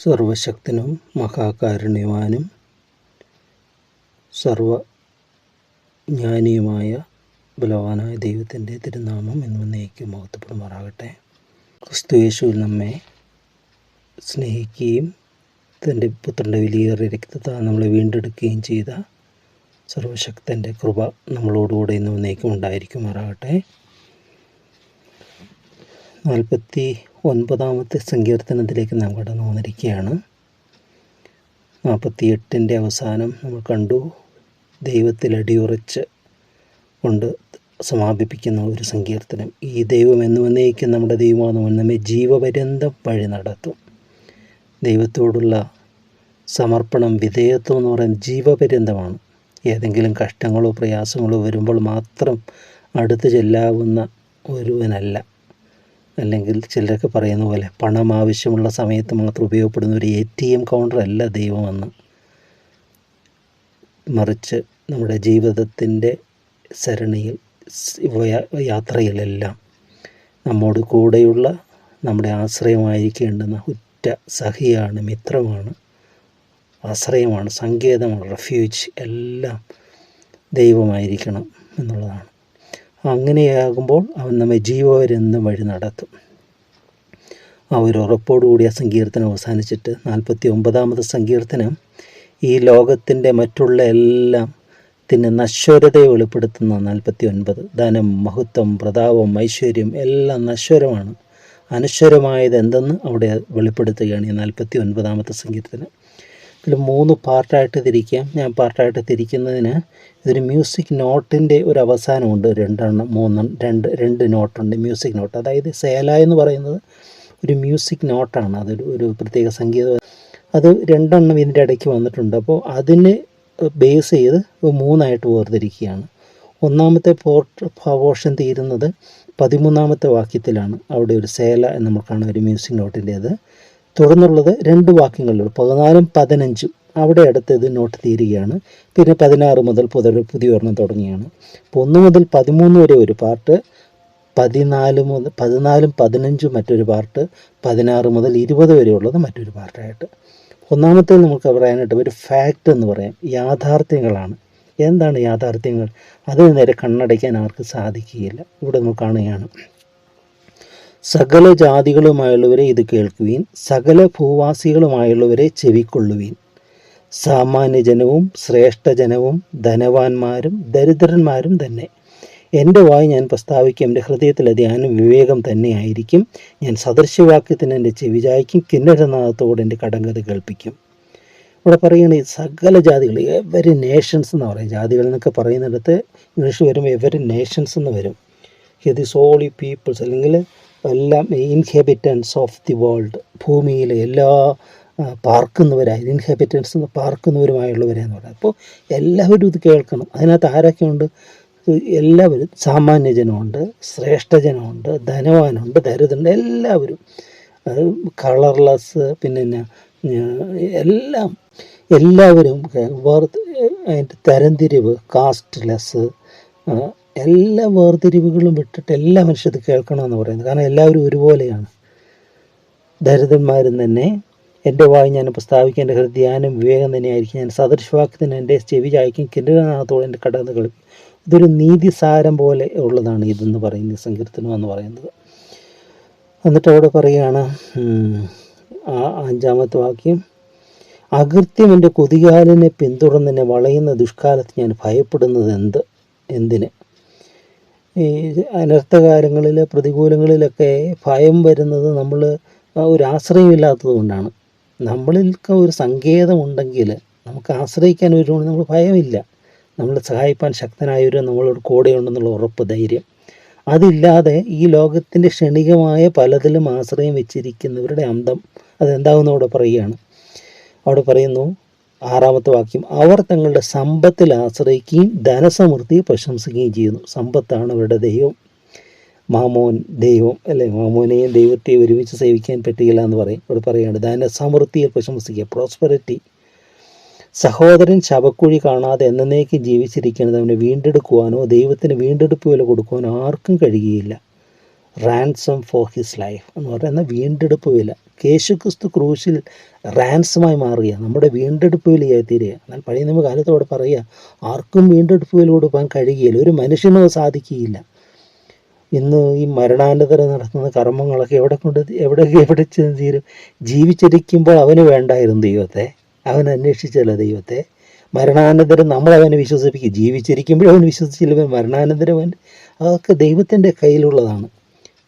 സർവശക്തനും മഹാകാരുണ്യവാനും സർവജ്ഞാനിയുമായ ബലവാനായ ദൈവത്തിൻ്റെ തിരുനാമം എന്നേക്കും മഹത്വപ്പെടുമാറാകട്ടെ. ക്രിസ്തുയേശുവിൽ നമ്മെ സ്നേഹിക്കുകയും തൻ്റെ പുത്രൻ്റെ വിലയേറിയ രക്തത്താൽ നമ്മളെ വീണ്ടെടുക്കുകയും ചെയ്ത സർവശക്തൻ്റെ കൃപ നമ്മളോടുകൂടെ എന്നേക്കും ഉണ്ടായിരിക്കുമാറാകട്ടെ. 49 സങ്കീർത്തനത്തിലേക്ക് നാം കടന്നു വന്നിരിക്കുകയാണ്. 48 അവസാനം നമ്മൾ കണ്ടു. ദൈവത്തിൽ അടിയുറച്ച് കൊണ്ട് സമാപിപ്പിക്കുന്ന ഒരു സങ്കീർത്തനം. ഈ ദൈവം എന്നേക്കും നമ്മുടെ ദൈവമാണെന്ന് നമ്മെ ജീവപര്യന്തം വഴി നടത്തും. ദൈവത്തോടുള്ള സമർപ്പണം, വിധേയത്വം എന്ന് പറയുന്നത് ജീവപര്യന്തമാണ്. ഏതെങ്കിലും കഷ്ടങ്ങളോ പ്രയാസങ്ങളോ വരുമ്പോൾ മാത്രം അടുത്ത് ചെല്ലാവുന്ന ഒരുവനല്ല. അല്ലെങ്കിൽ ചിലരൊക്കെ പറയുന്ന പോലെ പണം ആവശ്യമുള്ള സമയത്ത് മാത്രം ഉപയോഗപ്പെടുന്ന ഒരു ATM കൗണ്ടർ അല്ല ദൈവമെന്ന്. മറിച്ച് നമ്മുടെ ജീവിതത്തിൻ്റെ സരണിയിൽ യാത്രയിലെല്ലാം നമ്മോട് കൂടെയുള്ള, നമ്മുടെ ആശ്രയമായിരിക്കേണ്ടുന്ന ഉറ്റ സഖിയാണ്, മിത്രമാണ്, ആശ്രയമാണ്, സങ്കേതമാണ്, റെഫ്യൂജ് എല്ലാം ദൈവമായിരിക്കണം എന്നുള്ളതാണ്. അങ്ങനെയാകുമ്പോൾ അവൻ നമ്മെ ജീവപര്യന്തം വഴി നടത്തും. ആ ഒരു ഉറപ്പോടുകൂടി ആ സങ്കീർത്തനം അവസാനിച്ചിട്ട് 49 സങ്കീർത്തനം ഈ ലോകത്തിൻ്റെ മറ്റുള്ള എല്ലാത്തിൻ്റെ നശ്വരതയെ വെളിപ്പെടുത്തുന്ന 49. ധനം, മഹത്വം, പ്രതാപം, ഐശ്വര്യം എല്ലാം നശ്വരമാണ്. അനശ്വരമായത് എന്തെന്ന് അവിടെ വെളിപ്പെടുത്തുകയാണ് ഈ 49 സങ്കീർത്തനം. ഇതിൽ 3 പാർട്ടായിട്ട് തിരിക്കാം. ഞാൻ പാർട്ടായിട്ട് തിരിക്കുന്നതിന് ഇതൊരു മ്യൂസിക് നോട്ടിൻ്റെ ഒരു അവസാനമുണ്ട്. 2 നോട്ടുണ്ട്, മ്യൂസിക് നോട്ട്. അതായത് സേല എന്ന് പറയുന്നത് ഒരു മ്യൂസിക് നോട്ടാണ്. അതൊരു പ്രത്യേക സംഗീതം. അത് 2 ഇതിൻ്റെ ഇടയ്ക്ക് വന്നിട്ടുണ്ട്. അപ്പോൾ അതിന് ബേസ് ചെയ്ത് 3 വേർതിരിക്കുകയാണ്. ഒന്നാമത്തെ പോർഷൻ തീരുന്നത് 13 വാക്യത്തിലാണ്. അവിടെ ഒരു സേല എന്ന് നമ്മൾ കാണാം, ഒരു മ്യൂസിക് നോട്ടിൻ്റേത്. തുടർന്നുള്ളത് 2 വാക്യങ്ങളിലുള്ളൂ, 14 15. അവിടെ അടുത്തത് നോട്ട് തീരുകയാണ്. പിന്നെ 16 മുതൽ പുതിയ ഒരെണ്ണം തുടങ്ങിയാണ്. അപ്പോൾ 1 മുതൽ 13 വരെ ഒരു പാർട്ട്, 14 15 മറ്റൊരു പാർട്ട്, 16 മുതൽ 20 വരെ ഉള്ളത് മറ്റൊരു പാർട്ടായിട്ട്. ഒന്നാമത്തെ നമുക്ക് പറയാനായിട്ട് ഒരു ഫാക്റ്റ് എന്ന് പറയാം, യാഥാർത്ഥ്യങ്ങളാണ്. എന്താണ് യാഥാർത്ഥ്യങ്ങൾ? അതിന് നേരെ കണ്ണടയ്ക്കാൻ ആർക്കും സാധിക്കുകയില്ല. ഇവിടെ നമ്മൾ കാണുകയാണ്, സകല ജാതികളുമായുള്ളവരെ ഇത് കേൾക്കുവീൻ, സകല ഭൂവാസികളുമായുള്ളവരെ ചെവിക്കൊള്ളുവീൻ. സാമാന്യജനവും ശ്രേഷ്ഠജനവും ധനവാന്മാരും ദരിദ്രന്മാരും തന്നെ. എൻ്റെ വായ് ഞാൻ പ്രസ്താവിക്കും, എൻ്റെ ഹൃദയത്തിലെ ധ്യാനം വിവേകം തന്നെയായിരിക്കും. ഞാൻ സദൃശ്യവാക്യത്തിന് എൻ്റെ ചെവി ചായ്ക്കും, കിന്നരനാഥത്തോടെ എൻ്റെ കടങ്കഥ കേൾപ്പിക്കും. ഇവിടെ പറയുകയാണ് ഈ സകല ജാതികൾ, എവരി നേഷൻസ് എന്ന് പറയും. ജാതികൾ എന്നൊക്കെ പറയുന്നിടത്ത് ഇംഗ്ലീഷ് വരുമ്പോൾ എവരി നേഷൻസ് എന്ന് വരും. ഇത് സോളി പീപ്പിൾസ്, അല്ലെങ്കിൽ എല്ലാം ഇൻഹെബിറ്റൻസ് ഓഫ് ദി വേൾഡ്, ഭൂമിയിലെ എല്ലാ പാർക്കുന്നവരായി, ഇൻഹെബിറ്റൻസ് പാർക്കുന്നവരുമായുള്ളവരെന്ന് പറയാം. അപ്പോൾ എല്ലാവരും ഇത് കേൾക്കണം. അതിനകത്ത് ആരൊക്കെയുണ്ട്? എല്ലാവരും. സാമാന്യജനമുണ്ട്, ശ്രേഷ്ഠജനമുണ്ട്, ധനവാനുണ്ട്, ദരിദ്രനുണ്ട്, എല്ലാവരും. അത് കളർലെസ്, പിന്നെ എല്ലാവരും. അതിൻ്റെ തരംതിരിവ്, കാസ്റ്റ്ലെസ്, എല്ലാ വേർതിരിവുകളും വിട്ടിട്ട് എല്ലാ മനുഷ്യർക്ക് കേൾക്കണമെന്ന് പറയുന്നത്. കാരണം എല്ലാവരും ഒരുപോലെയാണ്. ദരിദ്രന്മാരും തന്നെ. എൻ്റെ വായ് ഞാൻ പ്രസ്താവിക്കും, എൻ്റെ ഹൃദയാനം വിവേകം തന്നെയായിരിക്കും. ഞാൻ സദൃശവാക്യത്തിന് എൻ്റെ ചെവി ചായ്ക്കും, കിന്നരനാഥത്തോടെ എൻ്റെ കടന്ന് കളിക്കും. ഇതൊരു നീതിസാരം പോലെ ഉള്ളതാണ് ഇതെന്ന് പറയുന്നത്, സങ്കീർത്തനം എന്ന് പറയുന്നത്. എന്നിട്ട് അവിടെ പറയുകയാണ് 5ാമത്തെ വാക്യം, അകൃത്യം എൻ്റെ കുതികാലിനെ പിന്തുടർന്നെന്നെ വളയുന്ന ദുഷ്കാലത്ത് ഞാൻ ഭയപ്പെടുന്നത് എന്തിന്? ഈ അനർത്ഥകാലങ്ങളിൽ, പ്രതികൂലങ്ങളിലൊക്കെ ഭയം വരുന്നത് നമ്മൾ ഒരു ആശ്രയമില്ലാത്തത് കൊണ്ടാണ്. നമ്മളിൽക്ക് ഒരു സങ്കേതമുണ്ടെങ്കിൽ നമുക്ക് ആശ്രയിക്കാൻ ഒരു നമ്മൾ ഭയമില്ല. നമ്മളെ സഹായിപ്പാൻ ശക്തനായവരും നമ്മളോട് കൂടെയുണ്ടെന്നുള്ള ഉറപ്പ്, ധൈര്യം. അതില്ലാതെ ഈ ലോകത്തിൻ്റെ ക്ഷണികമായ പലതിലും ആശ്രയം വെച്ചിരിക്കുന്നവരുടെ അന്തം അതെന്താവുന്ന അവിടെ പറയുകയാണ്. അവിടെ പറയുന്നു 6ാമത്തെ വാക്യം, അവർ തങ്ങളുടെ സമ്പത്തിൽ ആശ്രയിക്കുകയും ധനസമൃദ്ധിയെ പ്രശംസിക്കുകയും ചെയ്യുന്നു. സമ്പത്താണ് അവരുടെ ദൈവം. മാമോൻ ദൈവം അല്ലേ? മാമോനെയും ദൈവത്തെയും ഒരുമിച്ച് സേവിക്കാൻ പറ്റുകയില്ല എന്ന് പറയും. ഇവിടെ പറയുകയാണ് ധനസമൃദ്ധിയെ പ്രശംസിക്കുക, പ്രോസ്പെറിറ്റി. സഹോദരൻ ശവക്കുഴി കാണാതെ എന്നേക്കും ജീവിച്ചിരിക്കുന്നത് അവനെ വീണ്ടെടുക്കുവാനോ ദൈവത്തിന് വീണ്ടെടുപ്പ് വില കൊടുക്കുവാനോ ആർക്കും കഴിയുകയില്ല. റാൻസം ഫോർ ഹിസ് ലൈഫ് എന്ന് പറയുന്ന വീണ്ടെടുപ്പ് വില. യേശുക്രിസ്തു ക്രൂശിൽ റാൻസമായി മാറുക, നമ്മുടെ വീണ്ടെടുപ്പ് വിലയായി തീരുക. എന്നാൽ പഴയ നിയമ കാലത്തോടെ പറയുക, ആർക്കും വീണ്ടെടുപ്പ് വില കൊടുക്കാൻ കഴിയുകയില്ല, ഒരു മനുഷ്യനോ സാധിക്കുകയില്ല. ഇന്ന് ഈ മരണാനന്തരം നടത്തുന്ന കർമ്മങ്ങളൊക്കെ എവിടെ ചെന്ന് തീരും? ജീവിച്ചിരിക്കുമ്പോൾ അവന് വേണ്ടായിരുന്നു ദൈവത്തെ, അവൻ അന്വേഷിച്ചല്ല ദൈവത്തെ. മരണാനന്തരം നമ്മളവനെ വിശ്വസിപ്പിക്കും. ജീവിച്ചിരിക്കുമ്പോഴും അവൻ വിശ്വസിച്ചില്ല, മരണാനന്തരം അവൻ, അതൊക്കെ ദൈവത്തിൻ്റെ കയ്യിലുള്ളതാണ്.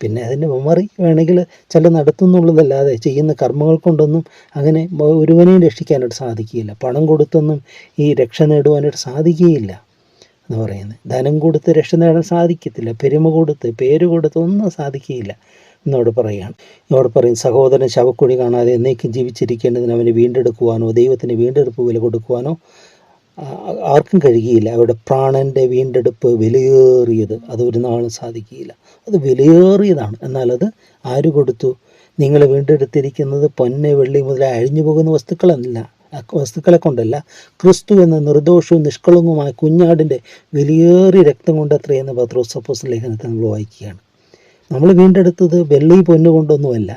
പിന്നെ അതിൻ്റെ മെമ്മറി വേണമെങ്കിൽ ചില നടത്തുന്നുള്ളതല്ലാതെ ചെയ്യുന്ന കർമ്മങ്ങൾ കൊണ്ടൊന്നും അങ്ങനെ ഒരുവനെയും രക്ഷിക്കാനായിട്ട് സാധിക്കുകയില്ല. പണം കൊടുത്തൊന്നും ഈ രക്ഷ നേടുവാനായിട്ട് സാധിക്കുകയില്ല എന്ന് പറയുന്നത്. ധനം കൊടുത്ത് രക്ഷ നേടാൻ സാധിക്കത്തില്ല, പെരുമ കൊടുത്ത് പേര് കൊടുത്ത് ഒന്നും സാധിക്കുകയില്ല എന്നോട് പറയുകയാണ്. ഇവിടെ പറയും, സഹോദരൻ ശവക്കുഴി കാണാതെ എന്നേക്കും ജീവിച്ചിരിക്കേണ്ടതിന് അവനെ വീണ്ടെടുക്കുവാനോ ദൈവത്തിന് വീണ്ടെടുപ്പ് വില കൊടുക്കുവാനോ ആർക്കും കഴിയുകയില്ല. അവരുടെ പ്രാണൻ്റെ വീണ്ടെടുപ്പ് വിലയേറിയത്, അത് ഒരു നാളും സാധിക്കുകയില്ല. അത് വിലയേറിയതാണ്. എന്നാൽ അത് ആര് കൊടുത്തു? നിങ്ങൾ വീണ്ടെടുത്തിരിക്കുന്നത് പൊന്ന് വെള്ളി മുതലായി അഴിഞ്ഞു പോകുന്ന വസ്തുക്കളെ കൊണ്ടല്ല, ക്രിസ്തു എന്ന നിർദോഷവും നിഷ്കളങ്കവുമായ കുഞ്ഞാടിൻ്റെ വിലയേറിയ രക്തം കൊണ്ട് അത്രയെന്ന് പത്രോസ് അപ്പോസ്തലൻ ലേഖനത്തിൽ നമ്മൾ വായിക്കുകയാണ്. നമ്മൾ വീണ്ടെടുത്തത് വെള്ളി പൊന്നുകൊണ്ടൊന്നുമല്ല,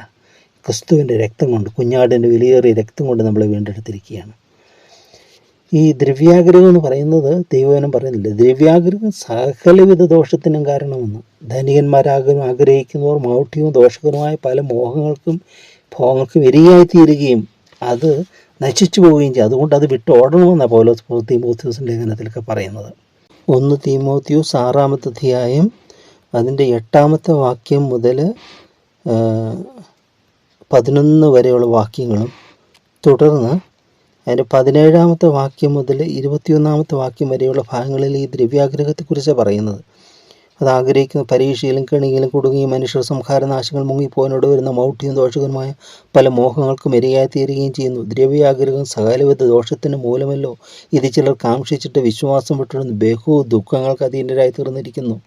ക്രിസ്തുവിൻ്റെ രക്തം കൊണ്ട്, കുഞ്ഞാടിൻ്റെ വിലയേറിയ രക്തം കൊണ്ട് നമ്മൾ വീണ്ടെടുത്തിരിക്കുകയാണ്. ഈ ദ്രവ്യാഗ്രഹം എന്ന് പറയുന്നത് ദൈവവചനം പറയുന്നില്ല. ദ്രവ്യാഗ്രഹം സകലവിധ ദോഷത്തിനും കാരണമെന്ന്. ധനികന്മാരാകാൻ ആഗ്രഹിക്കുന്നവർ മൗഢ്യവും ദോഷകരമായ പല ഭോഗങ്ങൾക്കും ഇരയായിത്തീരുകയും അത് നശിച്ചു പോവുകയും ചെയ്യും. അതുകൊണ്ട് അത് വിട്ട് ഓടണമെന്നാണ് പൗലോസ് തീമോഥെയോസിൻ്റെ ലേഖനത്തിലൊക്കെ പറയുന്നത്. 1 തീമോഥെയോസ് 6-ാമത്തെ അധ്യായം അതിൻ്റെ 8-ാമത്തെ വാക്യം മുതൽ 11 വരെയുള്ള വാക്യങ്ങളും, തുടർന്ന് അതിൻ്റെ 17-ാമത്തെ വാക്യം മുതൽ 21-ാമത്തെ വാക്യം വരെയുള്ള ഭാഗങ്ങളിൽ ഈ ദ്രവ്യാഗ്രഹത്തെക്കുറിച്ച് പറയുന്നത്. അത് ആഗ്രഹിക്കുന്ന പരീക്ഷയിലും കെണിയിലും കുടുങ്ങിയ മനുഷ്യർ സംഹാരനാശങ്ങൾ മുങ്ങിപ്പോകാനോട് വരുന്ന മൗഢ്യവും ദോഷകരമായ പല മോഹങ്ങൾക്കും ഇരയായി തീരുകയും ചെയ്യുന്നു. ദ്രവ്യാഗ്രഹം സകലവിധ ദോഷത്തിന് മൂലമല്ലോ. ഇത് ചിലർ കാംക്ഷിച്ചിട്ട് വിശ്വാസം വിട്ടിടുന്നു, ബഹു ദുഃഖങ്ങൾക്ക് അധീനരായി തീർന്നിരിക്കുന്നു.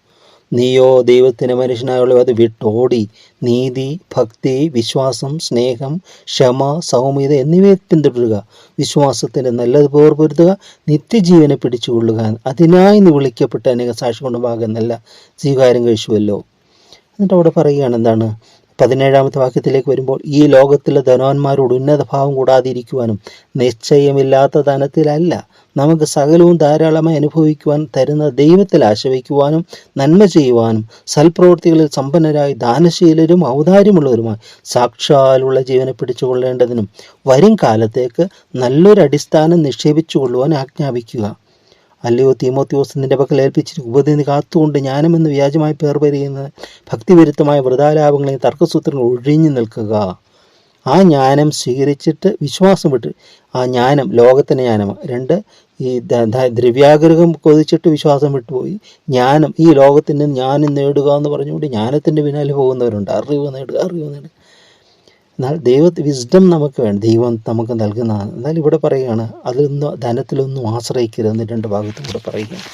നീയോ ദൈവത്തിന് മനുഷ്യനായുള്ള അത് വിട്ടോടി നീതി, ഭക്തി, വിശ്വാസം, സ്നേഹം, ക്ഷമ, സൗമ്യത എന്നിവയെ പിന്തുടരുക. വിശ്വാസത്തിൻ്റെ നല്ലത് പൊരുതുക, നിത്യജീവനെ പിടിച്ചുകൊള്ളുക. അതിനായി നീ വിളിക്കപ്പെട്ട അനേക സാക്ഷി കൊണ്ടുമാകാൻ നല്ല സ്വീകാരം കഴിച്ചുവല്ലോ. എന്നിട്ട് അവിടെ പറയുകയാണ് എന്താണ്? 17-ാമത്തെ വാക്യത്തിലേക്ക് വരുമ്പോൾ, ഈ ലോകത്തിലെ ധനവാന്മാരോട് ഉന്നത ഭാവം കൂടാതിരിക്കുവാനും നിശ്ചയമില്ലാത്ത ധനത്തിലല്ല, നമുക്ക് സകലവും ധാരാളമായി അനുഭവിക്കുവാൻ തരുന്ന ദൈവത്തിൽ ആശ്രയിക്കുവാനും നന്മ ചെയ്യുവാനും സൽപ്രവൃത്തികളിൽ സമ്പന്നരായി ദാനശീലരും ഔദാര്യമുള്ളവരുമായി സാക്ഷാലുള്ള ജീവനെ പിടിച്ചുകൊള്ളേണ്ടതിനും വരും കാലത്തേക്ക് നല്ലൊരു അടിസ്ഥാനം നിക്ഷേപിച്ചു കൊള്ളുവാൻ ആജ്ഞാപിക്കുക. അല്ലയോ തീമോഥെയോസ്, നിന്റെ പക്കൽ ഏൽപ്പിച്ചിരിക്കും ഉപദേശം കാത്തുകൊണ്ട് ജ്ഞാനമെന്ന് വ്യാജമായി പേർ പറയുന്നത് ഭക്തിവിരുദ്ധമായ വൃഥാലാപങ്ങളെയും തർക്കസൂത്രങ്ങൾ ഒഴിഞ്ഞു നിൽക്കുക. ആ ജ്ഞാനം സ്വീകരിച്ചിട്ട് വിശ്വാസം വിട്ട്, ആ ജ്ഞാനം ലോകത്തിൻ്റെ ജ്ഞാനമാണ്. 2, ഈ ദ്രവ്യാഗ്രഹം കൊതിച്ചിട്ട് വിശ്വാസം വിട്ടുപോയി. ജ്ഞാനം ഈ ലോകത്തിൻ്റെ ജ്ഞാനം നേടുക എന്ന് പറഞ്ഞുകൊണ്ട് ജ്ഞാനത്തിൻ്റെ പിന്നാലെ പോകുന്നവരുണ്ട്. അറിവ് നേടുക. എന്നാൽ വിസ്ഡം നമുക്ക് വേണം, ദൈവം നമുക്ക് നൽകുന്നതാണ്. എന്നാൽ ഇവിടെ പറയുകയാണ്, ധനത്തിലൊന്നും ആശ്രയിക്കരുതെന്ന് 2 ഭാഗത്തും കൂടെ പറയുകയാണ്.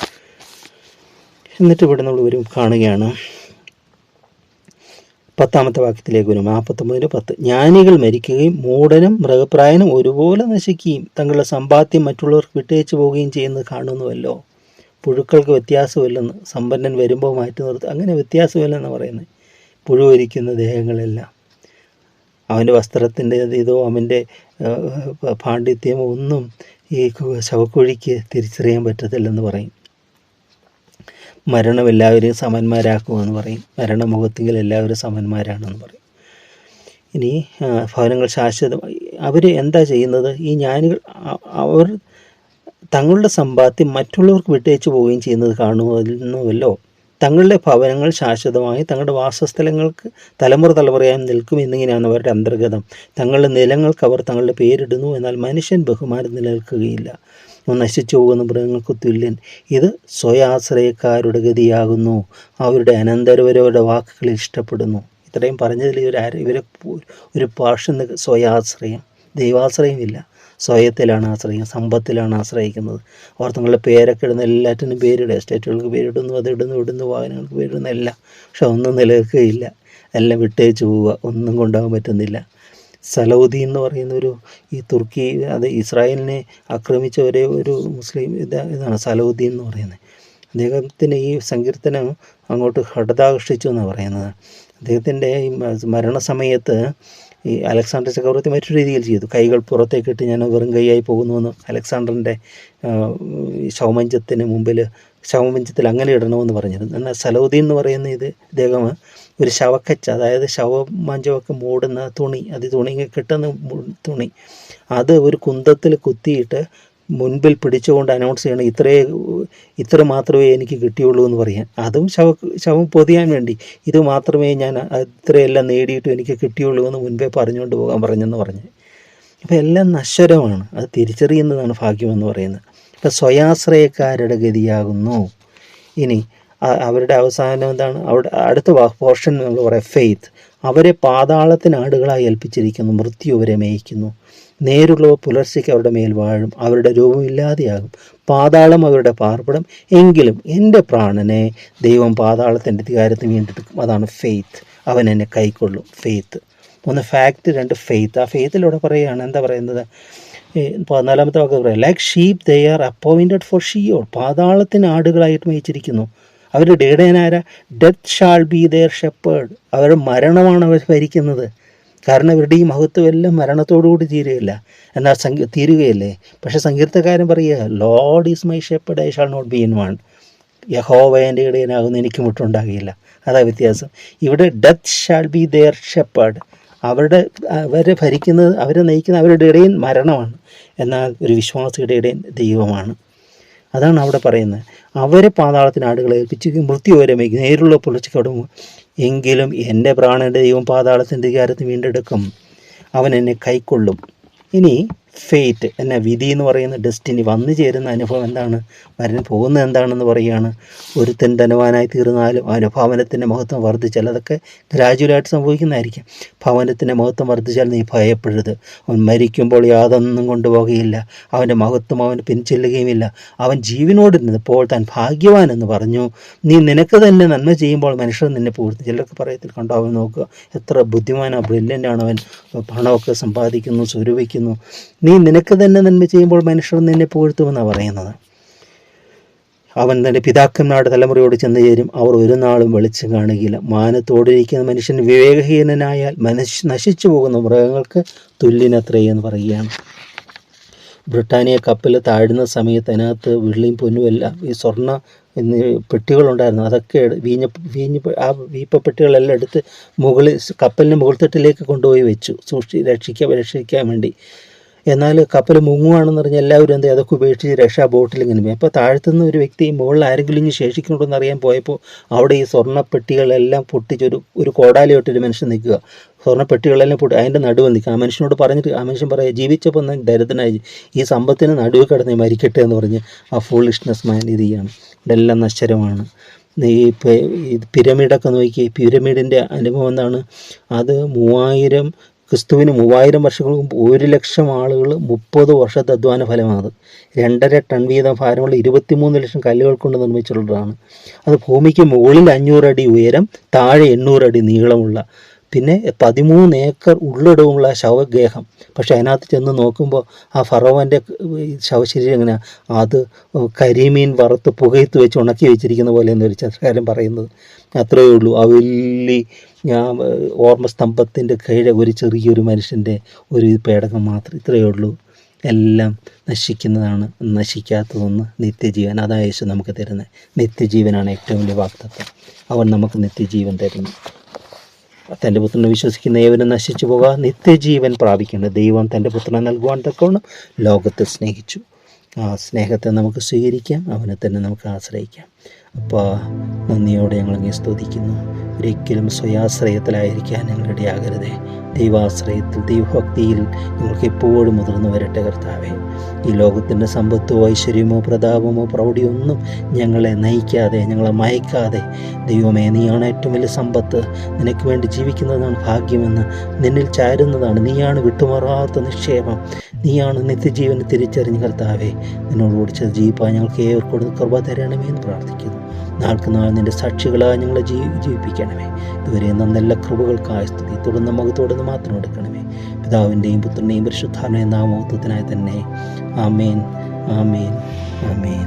എന്നിട്ട് ഇവിടെ നമ്മൾ കാണുകയാണ് 10-ാമത്തെ വാക്യത്തിലേക്ക് വരും. 49-10. ജ്ഞാനികൾ മരിക്കുകയും മൂഢനും മൃഗപ്രായനും ഒരുപോലെ നശിക്കുകയും തങ്ങളുടെ സമ്പാദ്യം മറ്റുള്ളവർക്ക് വിട്ടേച്ചു പോവുകയും ചെയ്യുന്നത് കാണുന്നുവല്ലോ. പുഴുക്കൾക്ക് വ്യത്യാസമില്ലെന്ന്, സമ്പന്നൻ വരുമ്പോൾ മാറ്റി നിർത്തും, അങ്ങനെ വ്യത്യാസമില്ലെന്ന് പറയുന്നത്. പുഴുവരിക്കുന്ന ദേഹങ്ങളെല്ലാം അവൻ്റെ വസ്ത്രത്തിൻ്റെ ഇതോ അവൻ്റെ പാണ്ഡിത്യമോ ഒന്നും ഈ ശവക്കുഴിക്ക് തിരിച്ചറിയാൻ പറ്റത്തില്ലെന്ന് പറയും. മരണം എല്ലാവരെയും സമന്മാരാക്കുമെന്ന് പറയും. മരണമുഖത്തെങ്കിൽ എല്ലാവരും സമന്മാരാണെന്ന് പറയും. ഇനി ഭവനങ്ങൾ ശാശ്വതമായി അവർ എന്താ ചെയ്യുന്നത്? ഈ ജ്ഞാനികൾ അവർ തങ്ങളുടെ സമ്പാദ്യം മറ്റുള്ളവർക്ക് വിട്ടേച്ചു പോവുകയും ചെയ്യുന്നത് കാണുന്നുവല്ലോ. തങ്ങളുടെ ഭവനങ്ങൾ ശാശ്വതമായി തങ്ങളുടെ വാസസ്ഥലങ്ങൾക്ക് തലമുറയായി നിൽക്കും എന്നിങ്ങനെയാണ് അവരുടെ അന്തർഗതം. തങ്ങളുടെ നിലങ്ങൾക്ക് അവർ തങ്ങളുടെ പേരിടുന്നു, എന്നാൽ മനുഷ്യൻ ബഹുമാനം നിലനിൽക്കുകയില്ല. നശിച്ചു പോകുന്ന മൃഗങ്ങൾക്ക് തുല്യൻ. ഇത് സ്വയാശ്രയക്കാരുടെ ഗതിയാകുന്നു. അവരുടെ അനന്തരവരവരുടെ വാക്കുകളിൽ ഇഷ്ടപ്പെടുന്നു. ഇത്രയും പറഞ്ഞതിൽ ഇവരെ ഒരു പാർഷൻ സ്വയാശ്രയം, ദൈവാശ്രയമില്ല. സ്വയത്തിലാണ് ആശ്രയം, സമ്പത്തിലാണ് ആശ്രയിക്കുന്നത്. അവർ തങ്ങളുടെ പേരൊക്കെ ഇടുന്ന എല്ലാറ്റിനും പേരിടുക. എസ്റ്റേറ്റുകൾക്ക് പേരിടുന്നു, ഇടുന്നു, വാഹനങ്ങൾക്ക് പേരിടുന്നു, എല്ലാം. പക്ഷെ ഒന്നും നിലനിൽക്കുകയില്ല. എല്ലാം വിട്ടേച്ച് പോവുക, ഒന്നും കൊണ്ടുപോകാൻ പറ്റുന്നില്ല. സലൗദീൻ എന്ന് പറയുന്ന ഈ തുർക്കി, അത് ഇസ്രായേലിനെ ആക്രമിച്ച ഒരു മുസ്ലിം ഇതാണ് സലൗദീൻ എന്ന് പറയുന്നത്. അദ്ദേഹത്തിന് ഈ സങ്കീർത്തനം അങ്ങോട്ട് ഹഠാകർഷിച്ചു എന്നാണ് പറയുന്നത്. അദ്ദേഹത്തിൻ്റെ ഈ മരണസമയത്ത് ഈ അലക്സാണ്ടർ ചക്രവർത്തി മറ്റൊരു രീതിയിൽ ചെയ്തു. കൈകൾ പുറത്തേക്കിട്ട് ഞാൻ വെറും കൈയായി പോകുന്നുവെന്ന് അലക്സാണ്ടറിൻ്റെ ശവമഞ്ചത്തിൽ അങ്ങനെ ഇടണമെന്ന് പറഞ്ഞിരുന്നു. എന്നാൽ സലൗദീൻ എന്ന് പറയുന്ന ഇദ്ദേഹം ഒരു ശവക്കച്ച, അതായത് ശവമഞ്ചമൊക്കെ മൂടുന്ന തുണി, തുണി കെട്ടുന്ന തുണി, അത് ഒരു കുന്തത്തിൽ കുത്തിയിട്ട് മുൻപിൽ പിടിച്ചുകൊണ്ട് അനൗൺസ് ചെയ്യണം, ഇത്ര മാത്രമേ എനിക്ക് കിട്ടിയുള്ളൂ എന്ന് പറയാൻ. അതും ശവം പൊതിയാൻ വേണ്ടി, ഇത് മാത്രമേ ഞാൻ ഇത്രയെല്ലാം നേടിയിട്ടും എനിക്ക് കിട്ടിയുള്ളൂ എന്ന് മുൻപേ പറഞ്ഞുകൊണ്ട് പോകാൻ പറഞ്ഞെന്ന് പറഞ്ഞ്. അപ്പോൾ എല്ലാം നശ്വരമാണ്. അത് തിരിച്ചറിയുന്നതാണ് ഭാഗ്യമെന്ന് പറയുന്നത്. ഇപ്പോൾ സ്വയാശ്രയക്കാരുടെ ഗതിയാകുന്നു. ഇനി അവരുടെ അവസാനം എന്താണ്? അവിടെ അടുത്ത പോർഷൻ നമ്മൾ പറയാം, ഫെയ്ത്ത്. അവരെ പാതാളത്തിന് ആടുകളായി ഏൽപ്പിച്ചിരിക്കുന്നു, മൃത്യു അവരെ മേയിക്കുന്നു. നേരുള്ളവ പുലർച്ചയ്ക്ക് അവരുടെ മേൽ വാഴും, അവരുടെ രൂപമില്ലാതെയാകും, പാതാളം അവരുടെ പാർപ്പിടം. എങ്കിലും എൻ്റെ പ്രാണനെ ദൈവം പാതാളത്തിൻ്റെ അധികാരത്തിൽ വീണ്ടെടുക്കും. അതാണ് ഫെയ്ത്ത്. അവൻ എന്നെ കൈക്കൊള്ളും. ഫെയ്ത്ത്. ഒന്ന് ഫാക്റ്റ്, രണ്ട് ഫെയ്ത്ത്. ആ ഫെയ്ത്തിലൂടെ പറയുകയാണ്, എന്താ പറയുന്നത്? 14-ാമത്തെ വാക്ക് പറയാം, like sheep they are appointed for Sheol. പാതാളത്തിന് ആടുകളായിട്ട് മേയിച്ചിരിക്കുന്നു. അവരുടെ ഇടയനാര? Death shall be their shepherd. അവരുടെ മരണമാണ് അവർ ഭരിക്കുന്നത്. കാരണം ഇവരുടെ ഈ മഹത്വം എല്ലാം മരണത്തോടുകൂടി തീരുകയല്ലേ. പക്ഷേ സങ്കീർത്തക്കാരൻ പറയുക, lord is my shepherd, I shall not be in want. യഹോവ എൻ്റെ ഇടയനാകുന്ന എനിക്ക് മുട്ടുണ്ടാകുകയില്ല. അതാ വ്യത്യാസം. ഇവിടെ death shall be their shepherd. അവരെ ഭരിക്കുന്നത്, അവരെ നയിക്കുന്ന അവരുടെ ഇടയൻ മരണമാണ്. എന്നാൽ ഒരു വിശ്വാസിയുടെ ഇടയൻ ദൈവമാണ്. അതാണ് അവിടെ പറയുന്നത്. അവരെ പാതാളത്തിന് ആടുകളെ ഏൽപ്പിച്ച് മൃത്യു വരെ മേയ്ക്കും, നേരുള്ള പുലർച്ചയ്ക്ക് അവിടെ. എങ്കിലും എൻ്റെ പ്രാണൻ്റെ ദൈവം പാതാളത്തിൻ്റെ അധികാരത്തിൽ വീണ്ടെടുക്കും, അവൻ എന്നെ കൈക്കൊള്ളും. ഇനി ഫെയ്റ്റ് എന്ന വിധി എന്ന് പറയുന്ന ഡെസ്റ്റിനി, വന്നു ചേരുന്ന അനുഭവം എന്താണ്? പോകുന്നത് എന്താണെന്ന് പറയുകയാണ്. ഒരുത്തൻ ധനവാനായി തീർന്നാലും അവൻ്റെ ഭവനത്തിൻ്റെ മഹത്വം വർദ്ധിച്ചാൽ, അതൊക്കെ ഗ്രാജുവലായിട്ട് സംഭവിക്കുന്നതായിരിക്കും. ഭവനത്തിൻ്റെ മഹത്വം വർദ്ധിച്ചാൽ നീ ഭയപ്പെടരുത്. അവൻ മരിക്കുമ്പോൾ യാതൊന്നും കൊണ്ടുപോകുകയില്ല, അവൻ്റെ മഹത്വം അവന് പിൻചെല്ലുകയുമില്ല. അവൻ ജീവനോടിരുന്നപ്പോൾ താൻ ഭാഗ്യവാൻ എന്ന് പറഞ്ഞു. നീ നിനക്ക് തന്നെ നന്മ ചെയ്യുമ്പോൾ മനുഷ്യർ നിന്നെ പൂർത്തി. ചിലർക്ക് പറയത്തിൽ കണ്ടോ, അവൻ നോക്കുക എത്ര ബുദ്ധിമാനാണ്, ബ്രില്യൻ്റാണ്, അവൻ പണമൊക്കെ സമ്പാദിക്കുന്നു, സ്വരൂപിക്കുന്നു. നീ നിനക്ക് തന്നെ നന്മ ചെയ്യുമ്പോൾ മനുഷ്യർ നിന്നെ പുകഴ്ത്തുമെന്നാണ് പറയുന്നത്. അവൻ തൻ്റെ പിതാക്കന്മാരുടെ തലമുറയോട് ചെന്ന് ചേരും, അവർ ഒരു നാളും വെളിച്ചം കാണുകയില്ല. മാനത്തോടിരിക്കുന്ന മനുഷ്യൻ വിവേകഹീനനായാൽ നശിച്ചു പോകുന്ന മൃഗങ്ങൾക്ക് തുല്യനത്രേ എന്ന് പറയുകയാണ്. ബ്രിട്ടാനിയ കപ്പൽ താഴുന്ന സമയത്ത് അതിനകത്ത് വെള്ളിയും പൊന്നും എല്ലാം, ഈ സ്വർണ്ണ പെട്ടികളുണ്ടായിരുന്നു, അതൊക്കെ ആ വീപ്പപ്പെട്ടികളെല്ലാം എടുത്ത് കപ്പലിൻ്റെ മുകൾത്തട്ടിലേക്ക് കൊണ്ടുപോയി വെച്ചു, രക്ഷിക്കാൻ വേണ്ടി. എന്നാൽ കപ്പൽ മുങ്ങുകയാണെന്ന് പറഞ്ഞാൽ എല്ലാവരും അതൊക്കെ ഉപേക്ഷിച്ച് രക്ഷാ ബോട്ടിലിങ്ങനെ പോയി. അപ്പോൾ താഴ്ത്തുന്ന ഒരു വ്യക്തി മുകളിൽ ആരെങ്കിലും ഇനി ശേഷിക്കുന്നുണ്ടെന്ന് അറിയാൻ പോയപ്പോൾ അവിടെ ഈ സ്വർണ്ണപ്പെട്ടികളെല്ലാം പൊട്ടിച്ചൊരു കോടാലിയോട്ടൊരു മനുഷ്യൻ നിൽക്കുക. സ്വർണ്ണപ്പെട്ടികളെല്ലാം അതിൻ്റെ നടുവ് നിൽക്കുക. ആ മനുഷ്യനോട് പറഞ്ഞിട്ട് ആ മനുഷ്യൻ പറയുക, ജീവിച്ചപ്പോൾ ദരിദ്രനായി, ഈ സമ്പത്തിന് നടുവ് കിടന്ന് മരിക്കട്ടെ എന്ന് പറഞ്ഞ് ആ ഫൂളിഷ്നെസ് മാൻ ഇത് ചെയ്യാണ്. ഇതെല്ലാം നശ്വരമാണ്. ഈ പിരമിഡൊക്കെ നോക്കി, പിരമിഡിൻ്റെ അനുഭവം എന്താണ്? അത് 3000 വർഷങ്ങൾക്ക് മുമ്പ് 1,00,000 ആളുകൾ 30 വർഷത്തെ അധ്വാന ഫലമാണ്. 2.5 ടൺ വീതം ഭാരമുള്ള 23 ലക്ഷം കല്ലുകൾ കൊണ്ട് നിർമ്മിച്ചിട്ടുള്ളതാണ്. അത് ഭൂമിക്ക് മുകളിൽ 500 അടി ഉയരം, താഴെ 800 അടി നീളമുള്ള, പിന്നെ 13 ഏക്കർ ഉള്ളിടവുമുള്ള ശവഗേഹം. പക്ഷേ അതിനകത്ത് ചെന്ന് നോക്കുമ്പോൾ ആ ഫറോവൻ്റെ ശവശരീരം എങ്ങനെയാണ്? അത് കരിമീൻ വറുത്ത് പുകയത്ത് വെച്ച് ഉണക്കി വെച്ചിരിക്കുന്ന പോലെ എന്നൊരു ചരിത്രകാരൻ പറയുന്നത്. അത്രയേ ഉള്ളൂ. ആ വലിയ ഓർമ്മസ്തംഭത്തിൻ്റെ കീഴെ ഒരു ചെറിയൊരു മനുഷ്യൻ്റെ ഒരു പേടകം മാത്രം. ഇത്രയേ ഉള്ളൂ. എല്ലാം നശിക്കുന്നതാണ്, നശിക്കാത്തതൊന്ന് നിത്യജീവൻ. അതാ യേശു നമുക്ക് തരുന്നത്. നിത്യജീവനാണ് ഏറ്റവും വലിയ വാഗ്ദത്തം. അവൻ നമുക്ക് നിത്യജീവൻ തരുന്നു. തൻ്റെ പുത്രനെ വിശ്വസിക്കുന്ന ഏവനും നശിച്ചു പോകാൻ നിത്യജീവൻ പ്രാപിക്കേണ്ടത് ദൈവം തൻ്റെ പുത്രനെ നൽകുവാൻ തക്കവണ്ണം ലോകത്തെ സ്നേഹിച്ചു. ആ സ്നേഹത്തെ നമുക്ക് സ്വീകരിക്കാം, അവനെ തന്നെ നമുക്ക് ആശ്രയിക്കാം. അപ്പോൾ നന്ദിയോടെ ഞങ്ങളങ്ങ് സ്തുതിക്കുന്നു. ഒരിക്കലും സ്വയാശ്രയത്തിലായിരിക്കാൻ ഞങ്ങളിടയാകരുതേ. ദൈവാശ്രയത്തിൽ, ദൈവഭക്തിയിൽ ഞങ്ങൾക്ക് എപ്പോഴും മുതിർന്നു വരട്ടെ കർത്താവേ. ഈ ലോകത്തിൻ്റെ സമ്പത്തോ ഐശ്വര്യമോ പ്രതാപമോ പ്രൗഢിയോ ഒന്നും ഞങ്ങളെ നയിക്കാതെ, ഞങ്ങളെ മയക്കാതെ, ദൈവമേ നീയാണ് ഏറ്റവും വലിയ സമ്പത്ത്, നിനക്ക് വേണ്ടി ജീവിക്കുന്നതാണ് ഭാഗ്യമെന്ന്, നിന്നിൽ ചാരുന്നതാണ്, നീയാണ് വിട്ടുമാറാത്ത നിക്ഷേപം, നീയാണ് നിത്യജീവനെ തിരിച്ചറിഞ്ഞ് കർത്താവേ നിന്നോട് ഓടിച്ചത് ജീവിപ്പാൻ ഞങ്ങൾക്ക് ഏവർക്കോട് കൃപ തരണമേ എന്ന് പ്രാർത്ഥിക്കുന്നു. നാൾക്ക് നാൾ നിൻ്റെ സാക്ഷികളായി ഞങ്ങളെ ജീവിപ്പിക്കണമേ. ഇതുവരെ നല്ല കൃപകൾക്കായ സ്തുതി. തുടർന്ന് മുഖത്തോടെ മാത്രം എടുക്കണമേ. പിതാവിൻ്റെയും പുത്രൻ്റെയും പരിശുദ്ധാത്മാവിൻ്റെയും നാമമഹത്വത്തിനായി തന്നെ. ആമേൻ, ആമേൻ, ആമേൻ.